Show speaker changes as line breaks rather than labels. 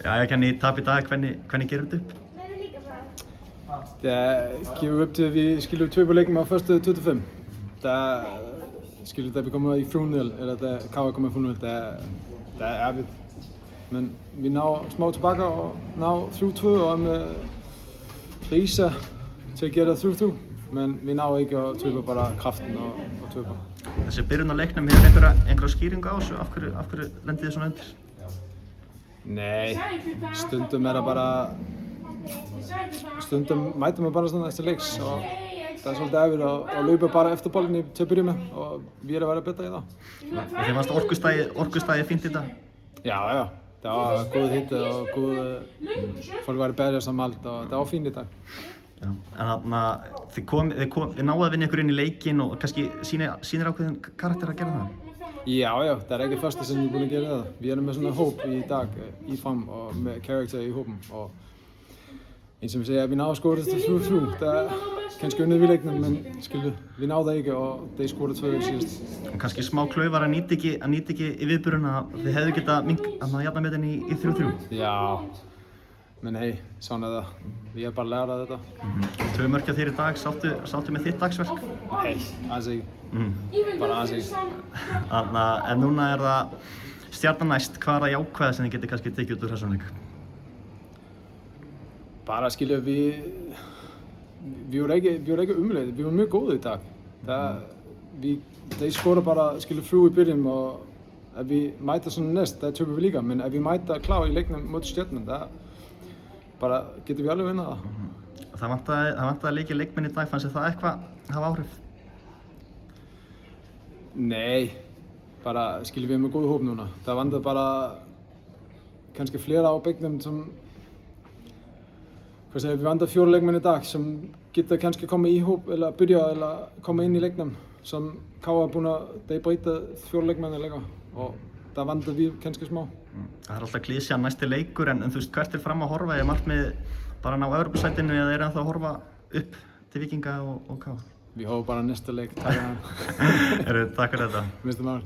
Ja, Kenny, tap i dag, hvernig gerir du upp?
Det giver op til, at vi skiller tvø på læggen med første 25. Da vi kommer i 4-0, eller da Kawa kommer i 4-0, der er ærligt. Men vi når små tilbakker og når 3-2 og med priser til at gera 3-2. Men vi ná ekki að töpa bara kraften og töpa.
Þessi byrjun á leiknum, hefur einhverja skýringu á þessu? Af hverju lendið þið svona undir?
Nei, stundum er það bara... Stundum mætum við bara svona eftir leiks og það er svolítið erfitt að laupa bara eftir bollinni til að byrja með og við erum að vera betra í það.
Og þið fannst orkustæði fínt í dag?
Já, það var góð hitti og folk var að berjast um allt og það var fínt í dag.
Já, en þarna, þið náðu að vinna ykkur inn í leikinn og kannski sýnir ákveðin karakter að gera það?
Já, það er ekki fyrsta sem við erum búin að gera það. Við erum með svona hóp í dag í fram og með karakter í hópum og eins sem við segja, við náðu að skora til 3-3. Það er kannski unnið við leiknum, men við náðu það ekki og þeir skoraði 2 síðast.
Og kannski smá klaufar að nýta ekki í viðburðuna að þið hefðu getað jafna með henni í 3-3?
Já. Men hei, svona er það. Við erum bara að læra þetta.
2 mörk hjá þér í dag, sáttu með þitt dagsverk?
Hei, aðeins ekki. Bara aðeins ekki.
En núna er það Stjarnan næst, hvað er það jákvæða sem þið getið kannski tekið út úr þessum leik?
Bara skilja, við voru ekki umleiðir, við vorum mjög góðir í dag. Þeir skora bara skilja 3 í byrjun og ef við mæta svona næst, það töpum við líka. Men ef við mæta klár í leiknum mot Stjarnan, bara getum við alveg vinnað það.
Það vantaði að leikja leikmenn í dag, fannst þið það eitthvað hafa áhrif?
Nei, bara skilja við erum með góð hóp núna. Það vantaði bara kannski flera á bekknum sem við vantaði 4 leikmenn í dag sem geta kannski koma í hóp eller byrja eller koma inn í leiknum sem Kawa búin að þeir breyta 4 leikmenn leika og það vantaði við kannski smá.
Það er alltaf klísja næsti leikur en þú veist hvert er fram að horfa? Er margt með bara ná Evrópusætinu eða er það að horfa upp til Víkinga og Kawa?
Við horfum bara næsta leik.
Takk fyrir þetta.
Mr. Maur.